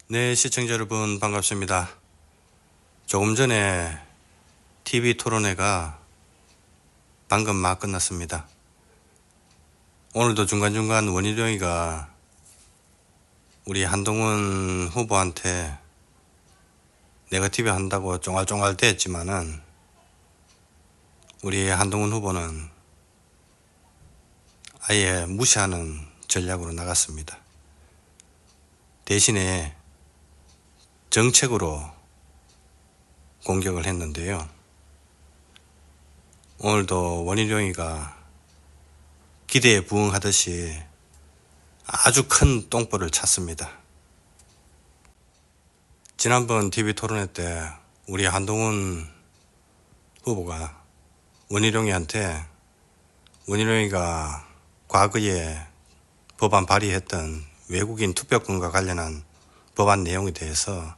네, 시청자 여러분 반갑습니다. 조금 전에 TV 토론회가 방금 막 끝났습니다. 오늘도 중간중간 원희룡이가 우리 한동훈 후보한테 네거티브 한다고 쫑알쫑알 대했지만은 우리 한동훈 후보는 아예 무시하는 전략으로 나갔습니다. 대신에 정책으로 공격을 했는데요. 오늘도 원희룡이가 기대에 부응하듯이 아주 큰 똥볼을 찼습니다. 지난번 TV 토론회 때 우리 한동훈 후보가 원희룡이한테 원희룡이가 과거에 법안 발의했던 외국인 투표권과 관련한 법안 내용에 대해서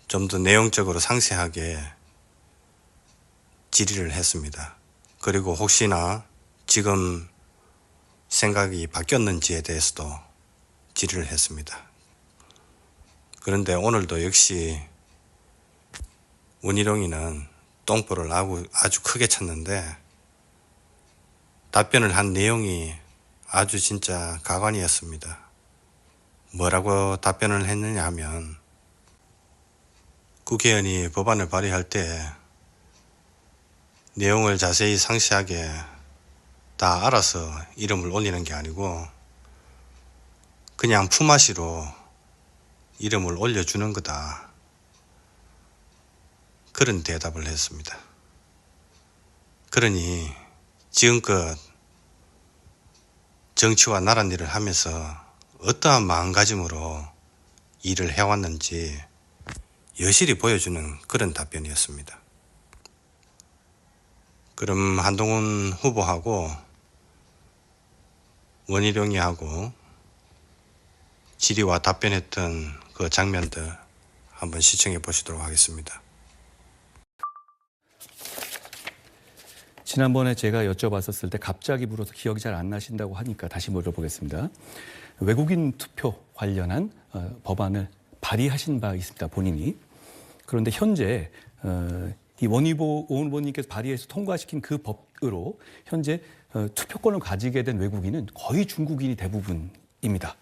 좀 더 내용적으로 상세하게 질의를 했습니다. 그리고 혹시나 지금 생각이 바뀌었는지에 대해서도 질의를 했습니다. 그런데 오늘도 역시 원희룡이는 똥볼을 아주 크게 찼는데 답변을 한 내용이 아주 진짜 가관이었습니다. 뭐라고 답변을 했느냐 하면 국회의원이 법안을 발의할 때 내용을 자세히 상세하게 다 알아서 이름을 올리는 게 아니고 그냥 품앗이로 이름을 올려주는 거다. 그런 대답을 했습니다. 그러니 지금껏 정치와 나란 일을 하면서 어떠한 마음가짐으로 일을 해왔는지 여실히 보여주는 그런 답변이었습니다. 그럼 한동훈 후보하고 원희룡이하고 질의와 답변했던 그 장면들 한번 시청해 보시도록 하겠습니다. 지난번에 제가 여쭤봤었을 때 갑자기 물어서 기억이 잘 안 나신다고 하니까 다시 물어보겠습니다. 외국인 투표 관련한 법안을 발의하신 바 있습니다, 본인이. 그런데 현재 이 원 후보님께서 발의해서 통과시킨 그 법으로 현재 투표권을 가지게 된 외국인은 거의 중국인이 대부분입니다.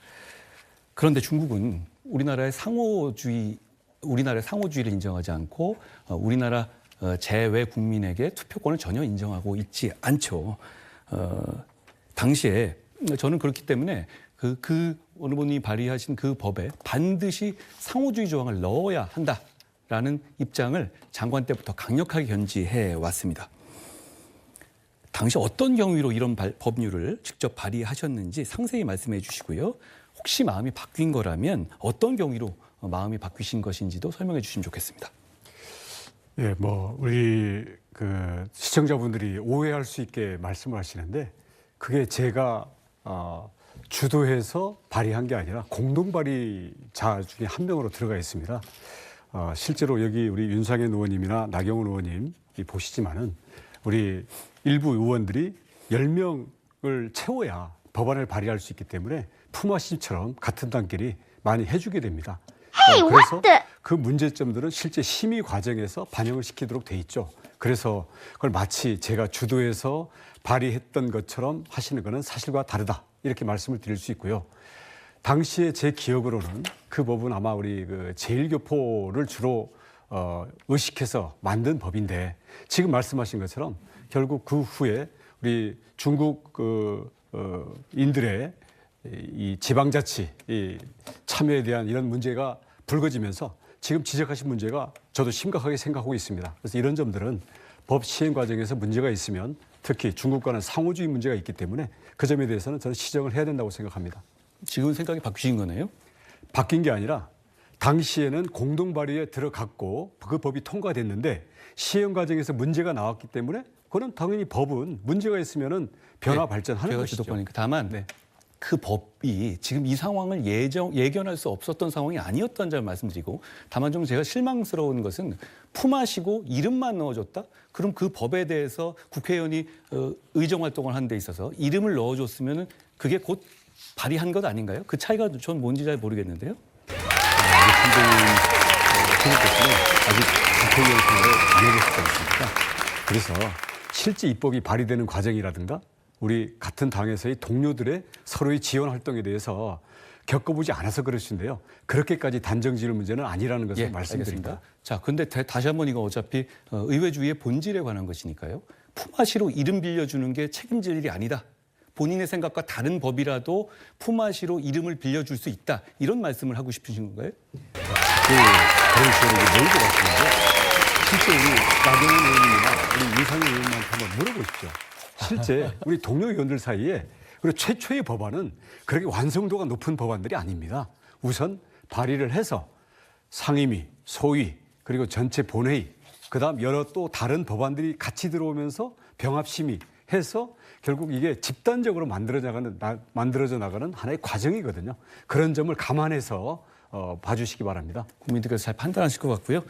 그런데 중국은 우리나라의 상호주의를 인정하지 않고 우리나라 제외 국민에게 투표권을 전혀 인정하고 있지 않죠. 당시에 저는 그렇기 때문에 원 후보님이 발의하신 그 법에 반드시 상호주의 조항을 넣어야 한다라는 입장을 장관 때부터 강력하게 견지해 왔습니다. 당시 어떤 경위로 이런 법률을 직접 발의하셨는지 상세히 말씀해 주시고요. 혹시 마음이 바뀐 거라면 어떤 경위로 마음이 바뀌신 것인지도 설명해 주시면 좋겠습니다. 예, 우리 시청자분들이 오해할 수 있게 말씀을 하시는데 그게 제가 주도해서 발의한 게 아니라 공동 발의자 중에 한 명으로 들어가 있습니다. 실제로 여기 우리 윤상현 의원님이나 나경원 의원님 보시지만은 우리 일부 의원들이 10명을 채워야 법안을 발의할 수 있기 때문에 품앗이처럼 같은 당끼리 많이 해주게 됩니다. 그래서 그 문제점들은 실제 심의 과정에서 반영을 시키도록 돼 있죠. 그래서 그걸 마치 제가 주도해서 발의했던 것처럼 하시는 것은 사실과 다르다 이렇게 말씀을 드릴 수 있고요. 당시에 제 기억으로는 그 법은 아마 우리 제1교포를 주로 의식해서 만든 법인데 지금 말씀하신 것처럼 결국 그 후에 우리 중국 인들의 이 지방자치 이 참여에 대한 이런 문제가 불거지면서 지금 지적하신 문제가 저도 심각하게 생각하고 있습니다. 그래서 이런 점들은 법 시행 과정에서 문제가 있으면 특히 중국과는 상호주의 문제가 있기 때문에 그 점에 대해서는 저는 시정을 해야 된다고 생각합니다. 지금 생각이 바뀌신 거네요? 바뀐 게 아니라 당시에는 공동 발의에 들어갔고 그 법이 통과됐는데 시행 과정에서 문제가 나왔기 때문에 그건 당연히 법은 문제가 있으면은 변화 발전하는 것이죠. 다만 그 법이 지금 이 상황을 예견할 수 없었던 상황이 아니었던 점을 말씀드리고 다만 좀 제가 실망스러운 것은 품앗이고 이름만 넣어줬다? 그럼 그 법에 대해서 국회의원이 의정활동을 하는 데 있어서 이름을 넣어줬으면 그게 곧 발의한 것 아닌가요? 그 차이가 전 뭔지 잘 모르겠는데요. 한동훈 후보께서는 아직 국회의원 생활을 안 해보셨지 않습니까? 그래서 실제 입법이 발의되는 과정이라든가 우리 같은 당에서의 동료들의 서로의 지원 활동에 대해서 겪어보지 않아서 그러신데요. 그렇게까지 단정 지을 문제는 아니라는 것을 예, 말씀드립니다. 알겠습니다. 자, 근데 다시 한번 이거 어차피 의회주의의 본질에 관한 것이니까요. 품앗이로 이름 빌려주는 게 책임질 일이 아니다. 본인의 생각과 다른 법이라도 품앗이로 이름을 빌려줄 수 있다. 이런 말씀을 하고 싶으신 건가요? 그런 식으로 모일 것 같은데 실제 우리 나경원 의원님이나 우리 윤상현 의원님한테 한번 물어보십시오. 실제 우리 동료 의원들 사이에 그리고 최초의 법안은 그렇게 완성도가 높은 법안들이 아닙니다. 우선 발의를 해서 상임위, 소위, 그리고 전체 본회의, 그다음 여러 또 다른 법안들이 같이 들어오면서 병합심의해서 결국 이게 집단적으로 만들어져 나가는 하나의 과정이거든요. 그런 점을 감안해서 봐주시기 바랍니다. 국민들께서 잘 판단하실 것 같고요.